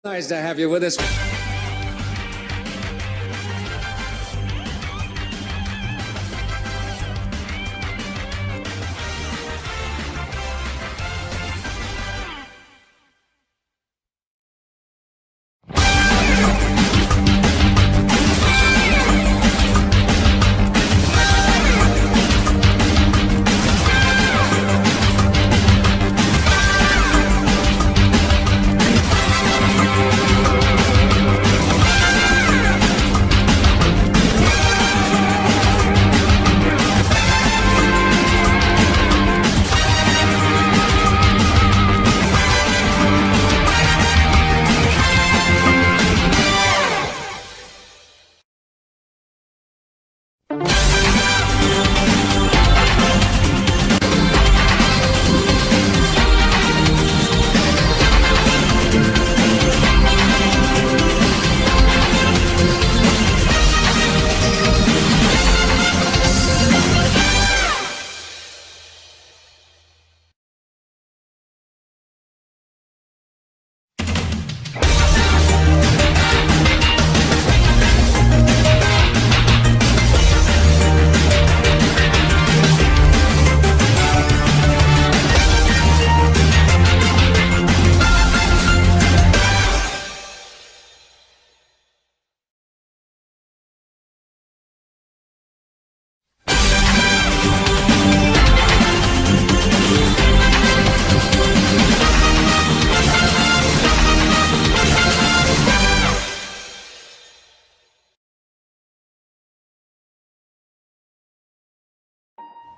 Nice to have you with us.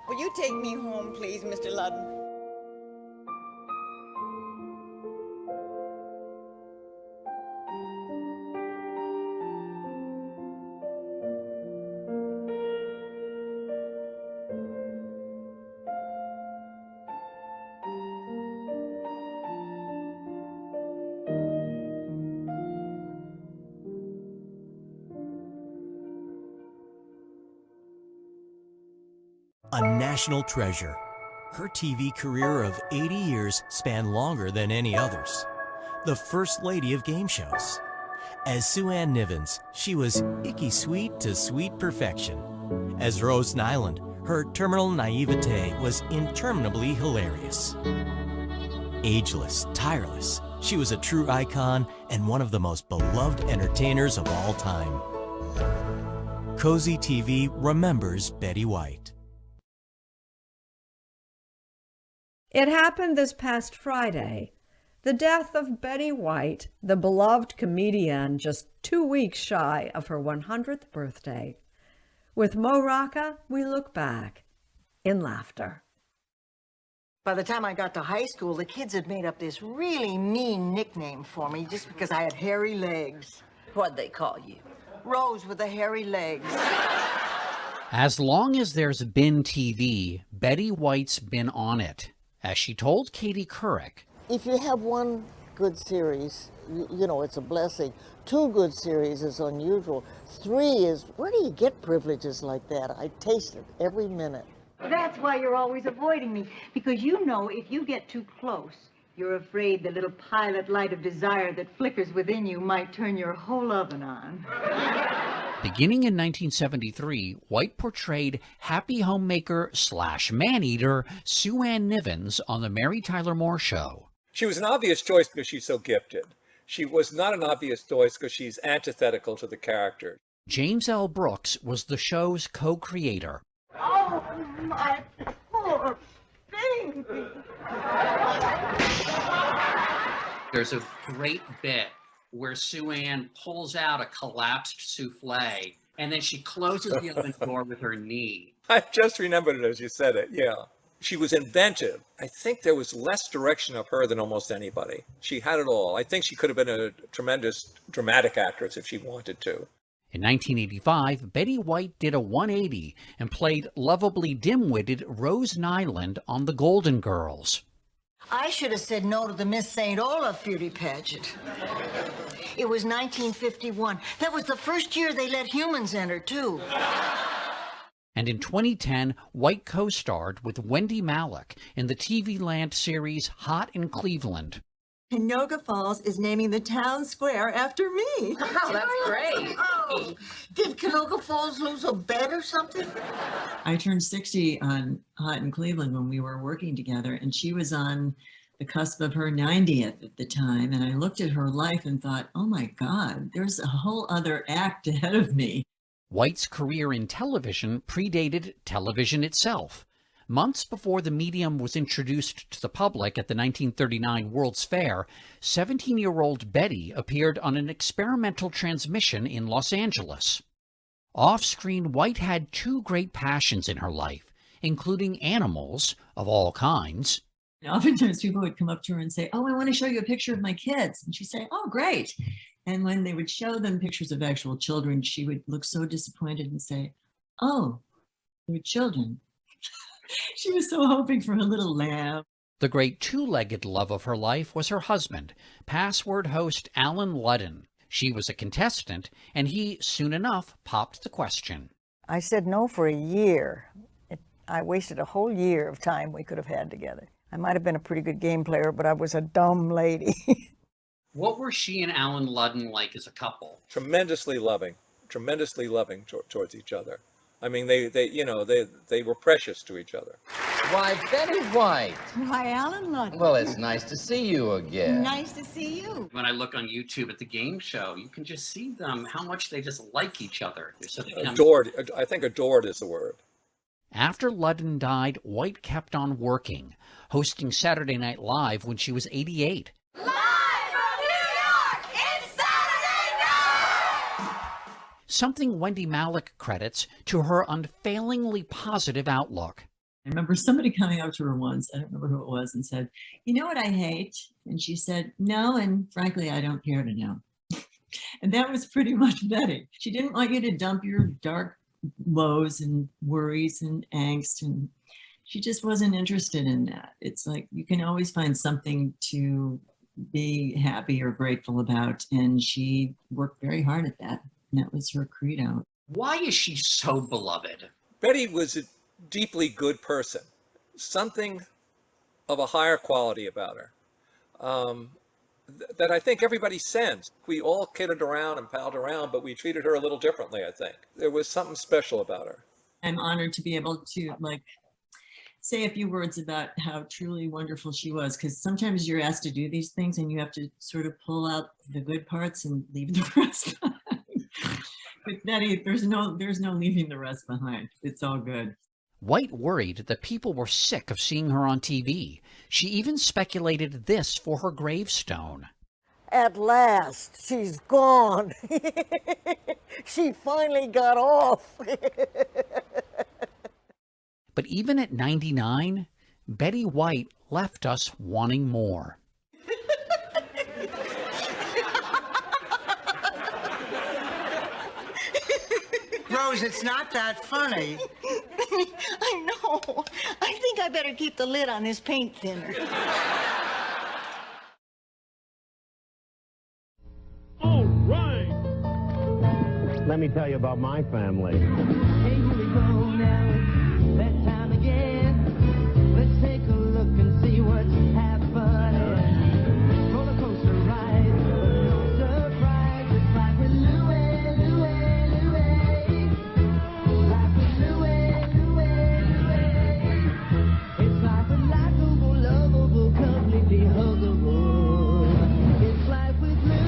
Will you take me home, please, Mr. Ludden? A national treasure. Her TV career of 80 years spanned longer than any others. The first lady of game shows. As Sue Ann Nivens, she was icky sweet to sweet perfection. As Rose Nyland, her terminal naivete was interminably hilarious. Ageless, tireless, she was a true icon and one of the most beloved entertainers of all time. Cozy TV remembers Betty White. It happened this past Friday. The death of Betty White, the beloved comedian, just 2 weeks shy of her 100th birthday. With Mo Rocca, we look back in laughter. By the time I got to high school, the kids had made up this really mean nickname for me just because I had hairy legs. What'd they call you? Rose with the hairy legs. As long as there's been TV, Betty White's been on it. As she told Katie Couric, if you have one good series, you know, it's a blessing. 2 good series is unusual. 3 is, where do you get privileges like that? I taste it every minute. That's why you're always avoiding me, because you know if you get too close, you're afraid the little pilot light of desire that flickers within you might turn your whole oven on. beginning in 1973, White portrayed happy homemaker / man-eater Sue Ann Nivens on The Mary Tyler Moore Show. She was an obvious choice because she's so gifted. She was not an obvious choice because she's antithetical to the character. James L. Brooks was the show's co-creator. Oh, my poor baby. There's a great bit where Sue Ann pulls out a collapsed souffle, and then she closes the oven door with her knee. I just remembered it as you said it, yeah. She was inventive. I think there was less direction of her than almost anybody. She had it all. I think she could have been a tremendous dramatic actress if she wanted to. In 1985, Betty White did a 180 and played lovably dim-witted Rose Nyland on The Golden Girls. I should have said no to the Miss St. Olaf beauty pageant. It was 1951. That was the first year they let humans enter, too. And in 2010, White co-starred with Wendy Malick in the TV Land series Hot in Cleveland. Canoga Falls is naming the town square after me. Wow, that's great. Oh, did Canoga Falls lose a bet or something? I turned 60 on Hot in Cleveland when we were working together, and she was on the cusp of her 90th at the time. And I looked at her life and thought, oh my God, there's a whole other act ahead of me. White's career in television predated television itself. Months before the medium was introduced to the public at the 1939 World's Fair, 17-year-old Betty appeared on an experimental transmission in Los Angeles. Off-screen, White had two great passions in her life, including animals of all kinds. And oftentimes people would come up to her and say, oh, I want to show you a picture of my kids. And she'd say, oh, great. And when they would show them pictures of actual children, she would look so disappointed and say, oh, they're children. She was so hoping for a little lamb. The great two-legged love of her life was her husband, password host Alan Ludden. She was a contestant, and he soon enough popped the question. I said no for a year. I wasted a whole year of time we could have had together. I might have been a pretty good game player, but I was a dumb lady. What were she and Alan Ludden like as a couple? Tremendously loving towards each other. I mean, they were precious to each other. Why, Betty White. Why, Alan Ludden? Well, it's nice to see you again. Nice to see you. When I look on YouTube at the game show, you can just see them, how much they just like each other. Adored. I think adored is the word. After Ludden died, White kept on working, hosting Saturday Night Live when she was 88. Live from New York, it's Saturday night! Something Wendy Malick credits to her unfailingly positive outlook. I remember somebody coming up to her once, I don't remember who it was, and said, you know what I hate? And she said, no, and frankly, I don't care to know. And that was pretty much Betty. She didn't want you to dump your dark woes and worries and angst, and she just wasn't interested in that. It's like you can always find something to be happy or grateful about, and she worked very hard at that, and that was her credo. Why is she so beloved? Betty was a deeply good person, something of a higher quality about her that I think everybody sensed. We all kidded around and palled around, but we treated her a little differently, I think. There was something special about her. I'm honored to be able to say a few words about how truly wonderful she was, because sometimes you're asked to do these things and you have to sort of pull out the good parts and leave the rest behind. But Betty, there's no leaving the rest behind. It's all good. White worried that people were sick of seeing her on TV. She even speculated this for her gravestone. At last, she's gone. She finally got off. But even at 99, Betty White left us wanting more. Rose, it's not that funny. I know. I think I better keep the lid on this paint thinner. All right. Let me tell you about my family. Hey, here we go now. That time again. Let's take a look and see what's happening. Roller coaster ride, but no surprise. It's like with Louie, Louie, Louie. Like with Louie, Louie, Louie. It's like a likable, lovable, completely huggable. It's like with Louie.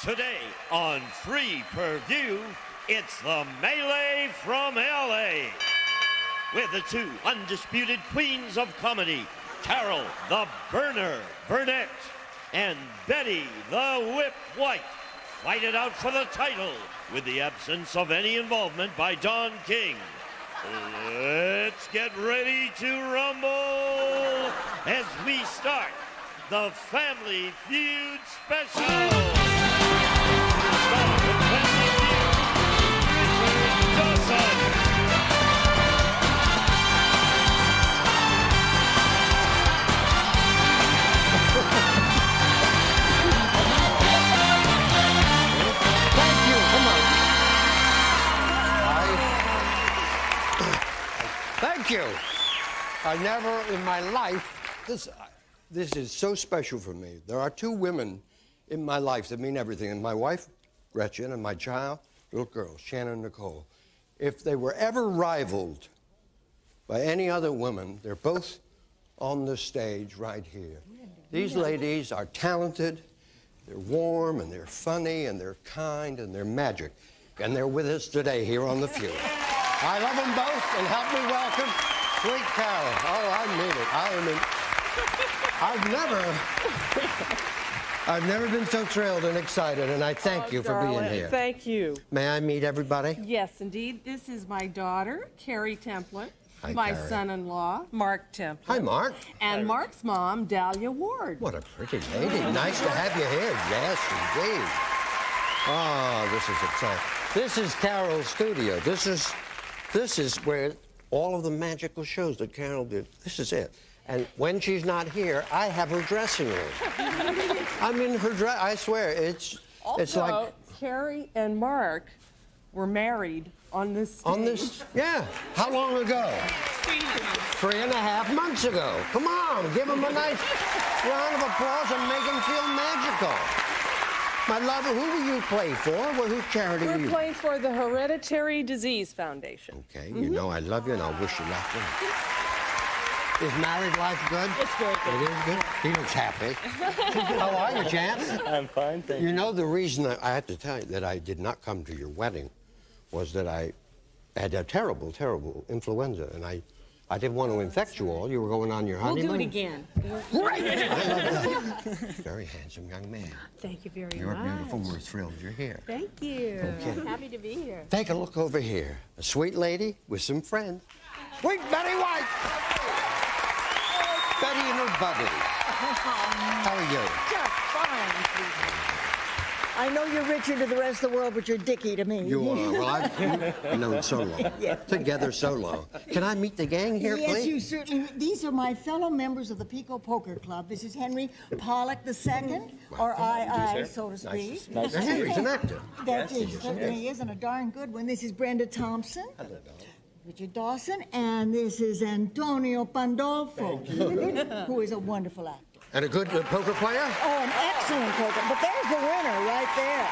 Today on Free Per View, it's the Melee from LA. With the two undisputed queens of comedy, Carol the Burner Burnett and Betty the Whip White, fight it out for the title with the absence of any involvement by Don King. Let's get ready to rumble as we start the Family Feud special. Thank you. I never in my life, this is so special for me. There are two women in my life that mean everything, and my wife, Gretchen, and my child, little girl, Shannon Nicole. If they were ever rivaled by any other woman, they're both on the stage right here. These ladies are talented, they're warm, and they're funny, and they're kind, and they're magic. And they're with us today here on The Feud. I love them both, and help me welcome Sweet Carol. Oh, I mean it. I've never been so thrilled and excited, and I thank you for being here. Thank you. May I meet everybody? Yes, indeed. This is my daughter, Carrie Templin. Hi, My Carrie. son-in-law, Mark Templin. Hi, Mark. And Mark's mom, Dahlia Ward. What a pretty lady. Nice to have you here. Yes, indeed. Oh, this is exciting. This is Carol's studio. This is where all of the magical shows that Carol did, this is it. And when she's not here, I have her dressing room. I'm in her dress. I swear, it's like Carrie and Mark were married on this stage. on this. Yeah. How long ago? 3.5 months ago. Come on, give them a nice round of applause and make them feel magical. My love, who will you play for? Well, whose charity are We're you? playing for the Hereditary Disease Foundation. Okay, you know I love you and I wish you luck. Is married life good? It's very good. It is good? He looks happy. How are you, champ? I'm fine, thank you. You know, the reason I had to tell you that I did not come to your wedding was that I had a terrible, terrible influenza, and I didn't want to infect you all. You were going on your We'll honeymoon. do it again. Right. I love that. Very handsome young man. Thank you very You're much. beautiful. We're thrilled you're here. Thank you. Okay. I'm happy to be here. Take a look over here. A sweet lady with some friends. Sweet Betty White. Betty and her buddy. How are you? Just fine, sweetheart. I know you're Richard to the rest of the world, but you're Dickie to me. You are. Well, I've known so long. Yeah. Together so long. Can I meet the gang here, Yes, please? you certainly. These are my fellow members of the Pico Poker Club. This is Henry Pollock II, or II, so to speak. Nice to see you. Henry's an actor. That is, certainly is, and a darn good one. This is Brenda Thompson. Hello. Richard Dawson, and this is Antonio Pandolfo, who is a wonderful actor. And a good poker player? Oh, an excellent poker. But there's the winner right there.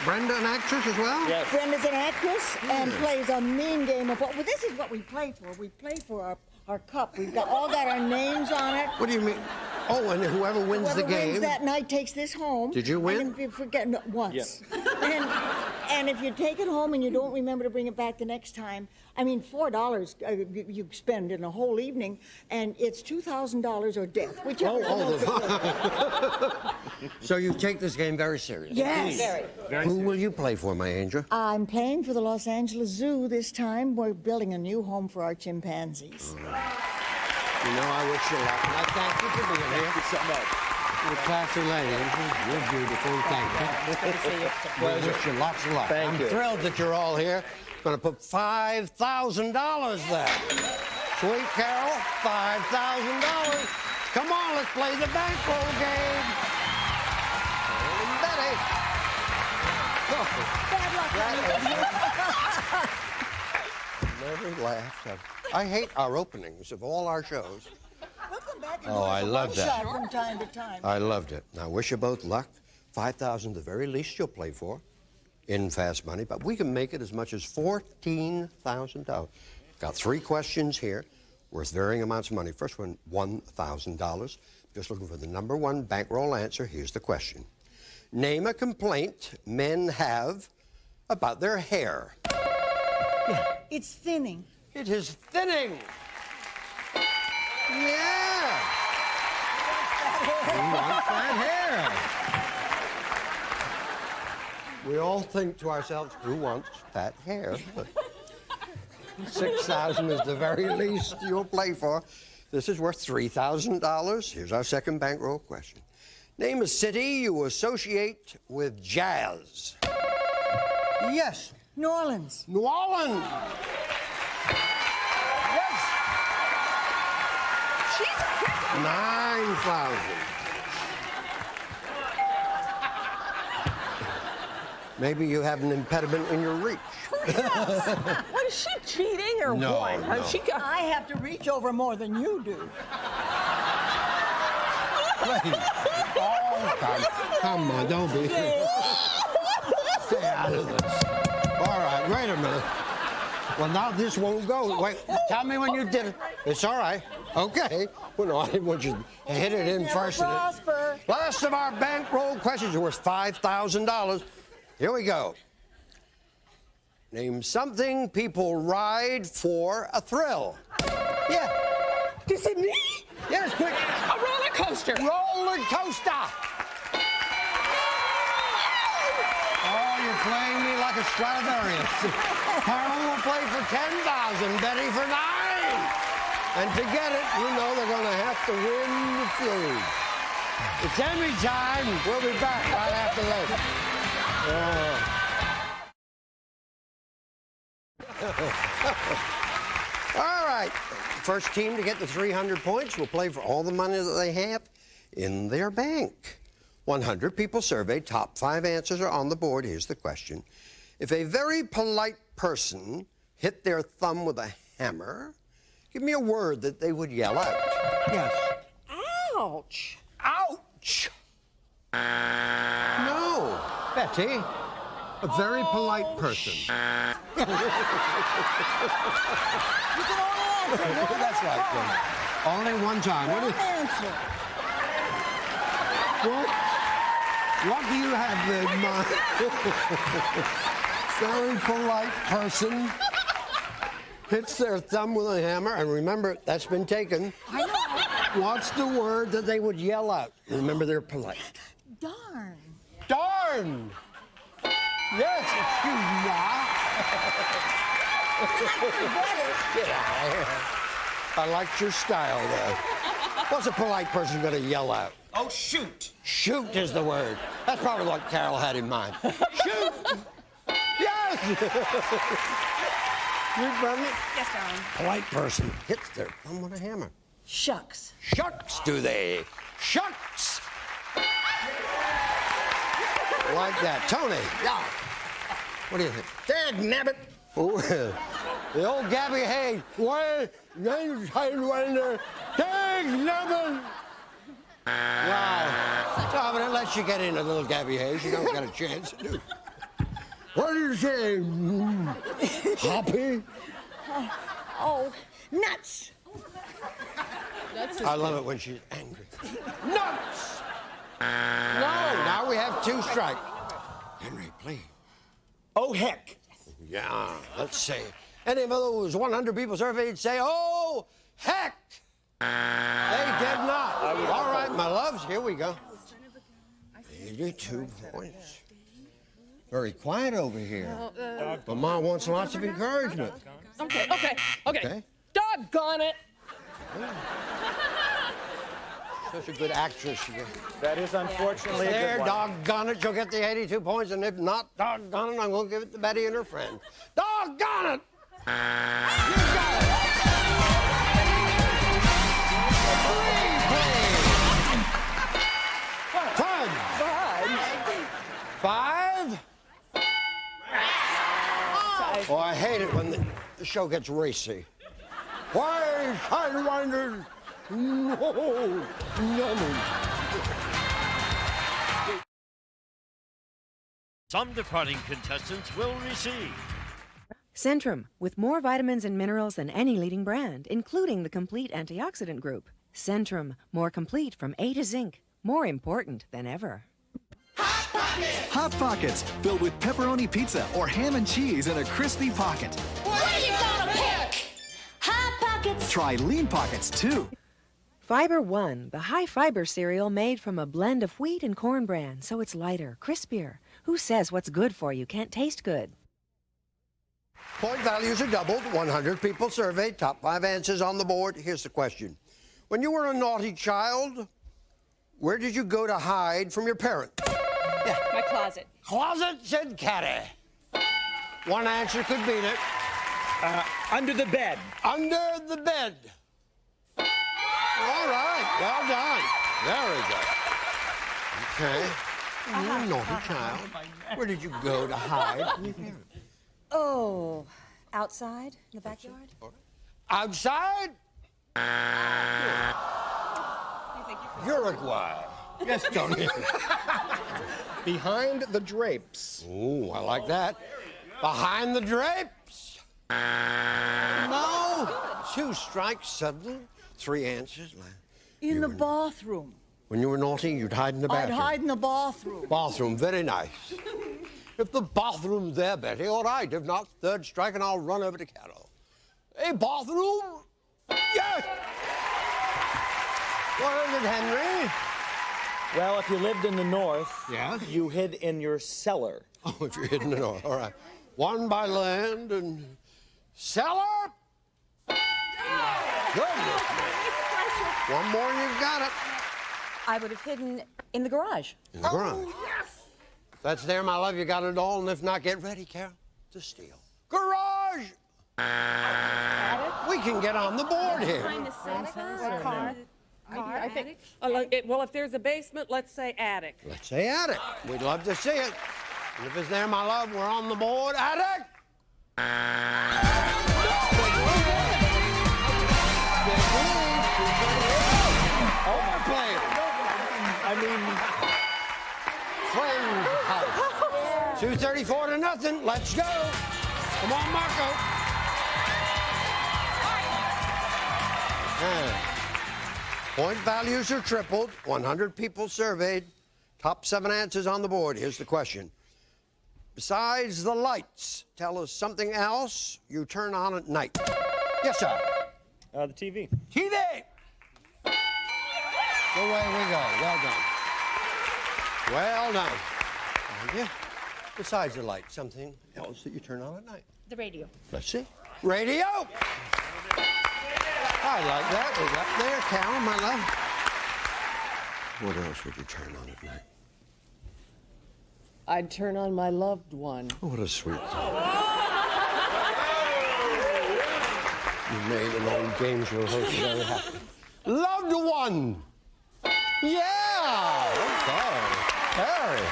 Brenda, an actress as well? Yes. Brenda's an actress and plays a mean game of poker. Well, this is what we play for. We play for our cup. We've all got our names on it. What do you mean? Oh, and whoever wins Whoever the game. wins that night takes this home. Did you win? And if you forget once. And if you take it home and you don't remember to bring it back the next time, I mean, $4 you spend in a whole evening, and it's $2,000 or death. Whichever. So you take this game very seriously. Yes. Who will you play for, my angel? I'm playing for the Los Angeles Zoo this time. We're building a new home for our chimpanzees. You know, I wish you luck. And I thank you for being here. Thank you so much. You're a classy lady. You're beautiful. Thank you. Good to see you. I wish you lots of luck. Thank I'm you. thrilled that you're all here. Going to put $5,000 there. Sweet Carol, $5,000. Come on, let's play the bankroll game. And Betty. Never laughed. I hate our openings of all our shows. We'll come back and Oh, I love that. shot from time to time. I loved it. Now, I wish you both luck. $5,000, the very least you'll play for in fast money, but we can make it as much as $14,000. Got 3 questions here, worth varying amounts of money. First one, $1,000. Just looking for the number 1 bankroll answer. Here's the question. Name a complaint men have about their hair. It's thinning. It is thinning. Yeah. You want fat hair. We all think to ourselves, who wants fat hair? But 6,000 is the very least you'll play for. This is worth $3,000. Here's our second bankroll question. Name a city you associate with jazz. Yes. New Orleans. New Orleans. Yes. 9,000. Maybe you have an impediment in your reach. What, is she cheating or No, what? no. I have to reach over more than you do. Wait. Oh, come on, don't be. Stay out of this. All right, wait a minute. Well, now this won't go. Wait, tell me when you did it. It's all right. Okay. Well, no, I didn't want you to hit it in first. Prosper. Last of our bankroll questions are worth $5,000. Here we go. Name something people ride for a thrill. Yeah. Is it me? Yes, quick. A roller coaster. Roller coaster. Oh, you're playing me like a Stradivarius. Carol will play for $10,000, Betty for $9. And to get it, you know they're going to have to win the Feud. It's Emmy time. We'll be back right after this. All right. First team to get the 300 points will play for all the money that they have in their bank. 100 people surveyed. Top 5 answers are on the board. Here's the question. If a very polite person hit their thumb with a hammer, give me a word that they would yell out. Yes. Ouch. Ouch! No. Betty, a very polite person. You can only answer one That's right. time. Yeah. Only one time. One answer. What do you have in mind? Very polite person hits their thumb with a hammer, and remember, that's been taken. I know. What's the word that they would yell out? Remember, they're polite. Darn. Darn! Yes, excuse me. I liked your style there. What's a polite person going to yell out? Oh, shoot. Shoot is the word. That's probably what Carol had in mind. Shoot! Yes! You done it? Yes, darling. Polite person hits their thumb with a hammer. Shucks. Shucks, do they? Shucks! Like that. Tony. Yeah. What do you think? Dagnabbit. Oh, the old Gabby Hayes. Why? Dagnabbit. Wow. Stop it. It lets you get in a little Gabby Hayes. You don't get a chance to do. What do you say? Hoppy? Oh, nuts. I love it when she's angry. Nuts! No, now we have 2 strikes. Henry, please. Oh, heck. Yeah, let's see. Any of those 100 people surveyed say, oh, heck! They did not. All right, my loves, here we go. 82 points. Very quiet over here. But Mom wants lots of encouragement. Okay. Doggone it. Such a good actress. That is unfortunately a There, good one. doggone it, she'll get the 82 points, and if not, doggone it, I'm going to give it to Betty and her friend. Doggone it! You got it! 5? Oh, I hate it when the show gets racy. Why, Sidewinders? No. Some departing contestants will receive Centrum, with more vitamins and minerals than any leading brand, including the complete antioxidant group. Centrum, more complete from A to zinc, more important than ever. Hot Pockets, filled with pepperoni pizza or ham and cheese in a crispy pocket. What are you gonna pick? Hot Pockets. Try Lean Pockets, too. Fiber One, the high-fiber cereal made from a blend of wheat and corn bran, so it's lighter, crispier. Who says what's good for you can't taste good? Point values are doubled. 100 people surveyed. Top 5 answers on the board. Here's the question. When you were a naughty child, where did you go to hide from your parents? Yeah. My closet. Closet, said Caddy. One answer could beat it. Under the bed. Under the bed. All right. Well done. Very good. Okay. You're a naughty child. Where did you go to hide from your parents? Oh, outside in the backyard? Outside? Uruguay. Yes, Tony. Behind the drapes. Ooh, I like that. Behind the drapes? No. 2 strikes, suddenly. 3 answers. In the bathroom. When you were naughty, you'd hide in the I'd bathroom. hide in the bathroom. Bathroom, very nice. If the bathroom's there, Betty, all right. If not, 3rd strike, and I'll run over to Carol. Hey, bathroom? Yes! What is it, Henry? Well, if you lived in the north, yeah, you hid in your cellar. Oh, if you're hid in the north, all right. 1 by land and cellar. Goodness. 1 more, you've got it. I would have hidden in the garage. In the garage. If that's there, my love, you got it all. And if not, get ready, Carol, to steal. Garage! We can get on the board here. Car. I think. Well, if there's a basement, let's say attic. Let's say attic. We'd love to see it. And if it's there, my love, we're on the board. Attic! I mean, friend house. 234 to nothing. Let's go. Come on, Marco. Point values are tripled. 100 people surveyed. Top 7 answers on the board. Here's the question. Besides the lights, tell us something else you turn on at night. Yes, sir. The TV. TV! Away we go. Well done. Well done. Thank you. Besides the light, something else that you turn on at night. The radio. Let's see. Radio! I like that. Is up there, Carol, my love. What else would you turn on at night? I'd turn on my loved one. Oh, what a sweet thing. You made an old game show host very happy. Loved one! Yeah! Okay. Harry.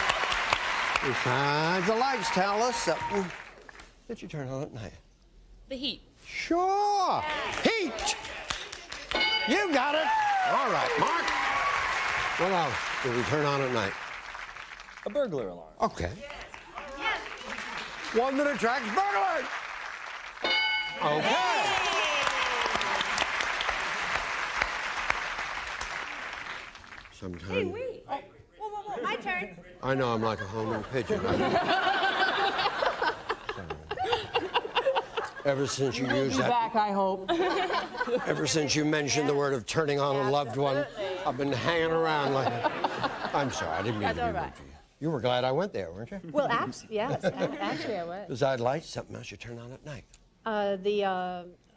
Besides the lights, tell us something that you turn on at night. The heat. Sure! Heat! You got it! All right, Mark. What else do we turn on at night? A burglar alarm. Okay. One that attracts burglars. Okay. Sometimes. Hey, wait. Oh, whoa, my turn. I know I'm like a homing pigeon. Ever since you used that. Back, I hope. Ever since you mentioned the word of turning on a loved one, I've been hanging around like. I'm sorry, I didn't mean to be rude to you. You were glad I went there, weren't you? Well, yes, actually I was. Besides lights, something else you turn on at night. The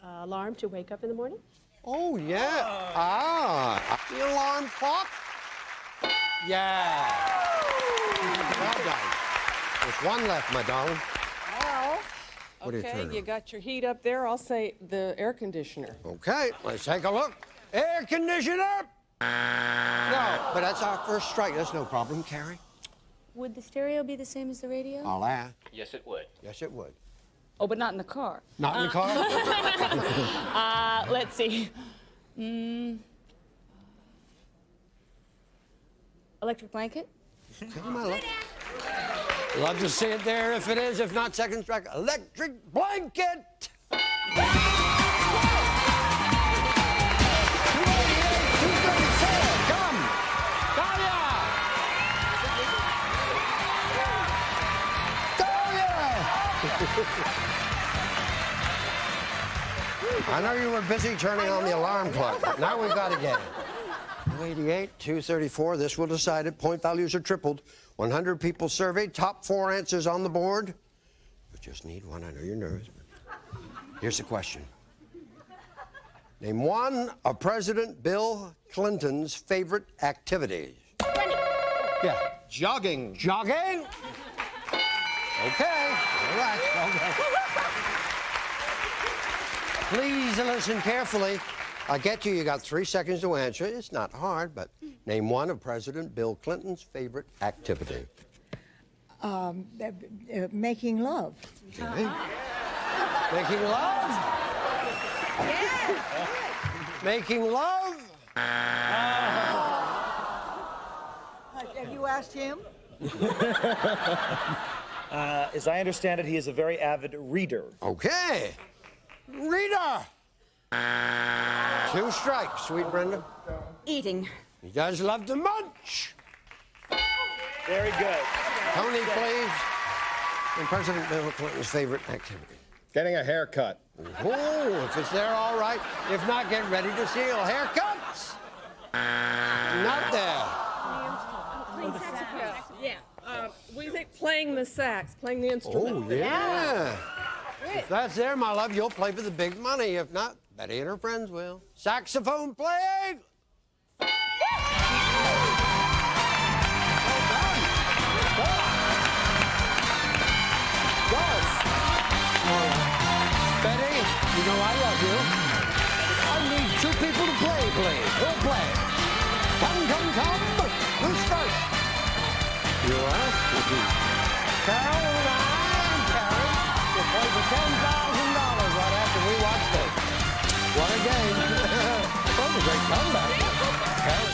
alarm to wake up in the morning? Oh, yeah. The alarm clock? Yeah. Well done. There's 1 left, my darling. Well, What do you okay, turn you on? got your heat up there. I'll say the air conditioner. Okay, let's take a look. Air conditioner! No, but that's our first strike. That's no problem, Carrie. Would the stereo be the same as the radio? I'll ask. Yes, it would. Yes, it would. Oh, but not in the car. Not in the car? Let's see. Electric blanket? Come on, love to see it there if it is. If not, second strike. Electric blanket! I know you were busy turning on the alarm clock, but now we've got to get it. 288, 234, this will decide it. Point values are tripled. 100 people surveyed, top 4 answers on the board. You just need one, I know you're nervous. But here's the question. Name one of President Bill Clinton's favorite activities. Yeah. Jogging. Jogging? Okay, all right, okay. Please listen carefully. I'll get you. You got 3 seconds to answer. It's not hard, but name one of President Bill Clinton's favorite activity. Making love. Okay. Making love? Making love? Have you asked him? As I understand it, he is a very avid reader. Okay. Reader! 2 strikes, sweet Brenda. Eating. You guys love to munch. Very good. Tony, please. And President Bill Clinton's favorite activity. Getting a haircut. Oh, if it's there, all right. If not, get ready to seal. Haircuts? Not there. We think playing the sax, playing the instrument. Oh, yeah. If that's there, my love, you'll play for the big money. If not, Betty and her friends will. Saxophone playing. Betty, you know I love you. I need 2 people to play, please. Who'll play? Come. Who's first? You are? Carol and Carol will play for $10,000 right after we watch this. What a game. That was a great comeback. Carol.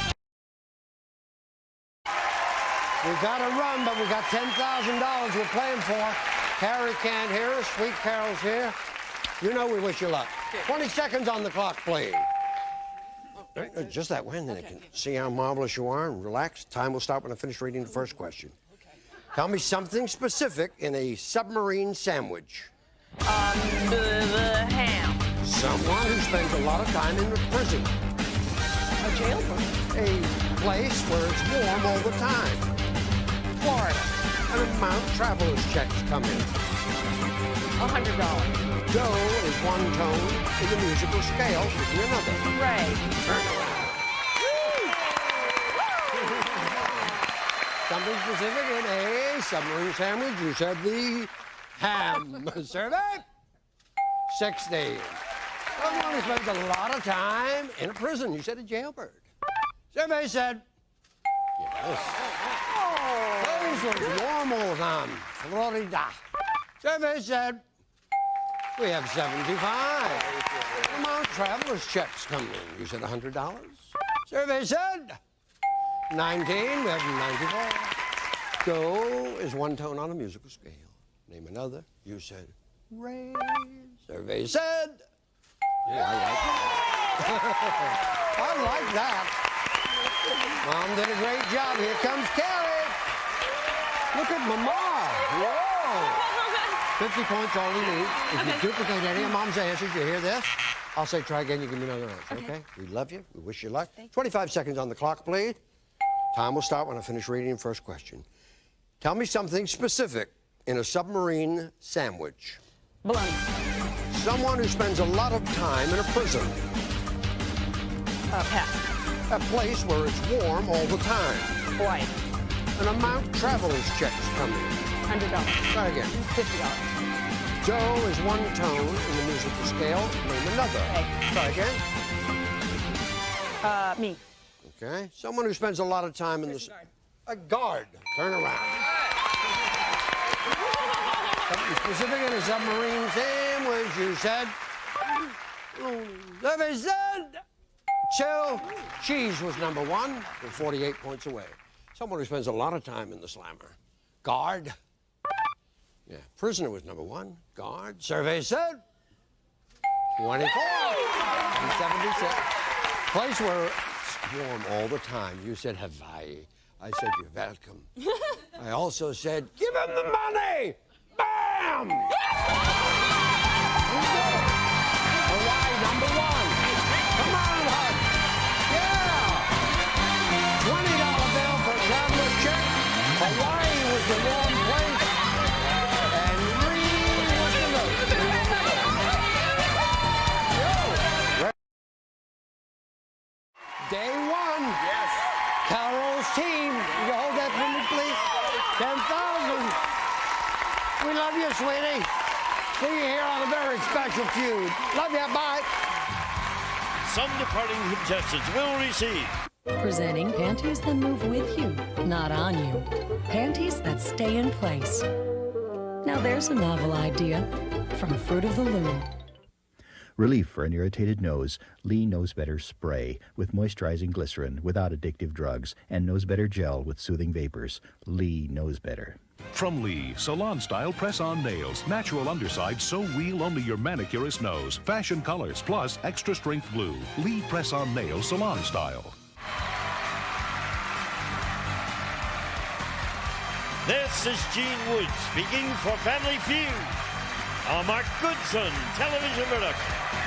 We've got to run, but we've got $10,000 we're playing for. Carrie can't hear us. Sweet Carol's here. You know we wish you luck. 20 seconds on the clock, please. Just that way, and then they can see how marvelous you are and relax. Time will start when I finish reading the first question. Tell me something specific in a submarine sandwich. Under the ham. Someone who spends a lot of time in the prison. A jailbird. A place where it's warm all the time. Florida. An amount traveler's checks come in. $100. Do is 1 tone in the musical scale. Give me another. Ray. Turn around. Something specific in a submarine sandwich. You said the ham. Survey? 60. Someone who spends a lot of time in a prison. You said a jailbird. Survey said yes. Those were warm all the time. Florida. Survey said we have 75. Amount traveler's checks come in. You said $100. Survey said 19. We have 94. Do is 1 tone on a musical scale. Name another. You said Ray. Survey said. Yeah, I like that. I like that. Mom did a great job. Here comes Carrie. Look at Mama. Whoa. 50 points, all we need. If you duplicate any of Mom's answers, you hear this? I'll say try again, you give me another answer, okay? We love you. We wish you luck. 25 seconds on the clock, please. Time will start when I finish reading the first question. Tell me something specific in a submarine sandwich. Baloney. Someone who spends a lot of time in a prison. Pass. A place where it's warm all the time. Hawaii. An amount traveler's checks come in. $100. Try again. $50. Do is 1 tone in the musical scale. Name another. Okay. Try again. Me. Okay. Someone who spends a lot of time in the... A guard. Turn around. Something specific in a submarine sandwich, you said. Survey said... Chill. Cheese was number 1. We're 48 points away. Someone who spends a lot of time in the slammer. Guard. Yeah. Prisoner was number 1. Guard. Survey said 24. 76. Place where it's warm all the time. You said Hawaii. I said you're welcome. I also said, give him the money! Bam! Hawaii, number 1. Come on, Hud. Yeah! $20 bill for a traveler's check. Hawaii was the warm place. And green was the note. Day 1. Yes. Carol's team. Will you hold that for me, please? 10,000. We love you, sweetie. See you here on a very special feud. Love you. Bye. some departing contestants will receive. Presenting panties that move with you, not on you. Panties that stay in place. Now there's a novel idea from Fruit of the Loom. Relief for an irritated nose, Lee Knows Better Spray with moisturizing glycerin without addictive drugs and Knows Better Gel with soothing vapors. Lee Knows Better. From Lee, salon-style press-on nails, natural underside so real only your manicurist knows. Fashion colors plus extra strength glue. Lee press-on nails, salon style. This is Gene Wood speaking for Family Feud, a Mark Goodson television production.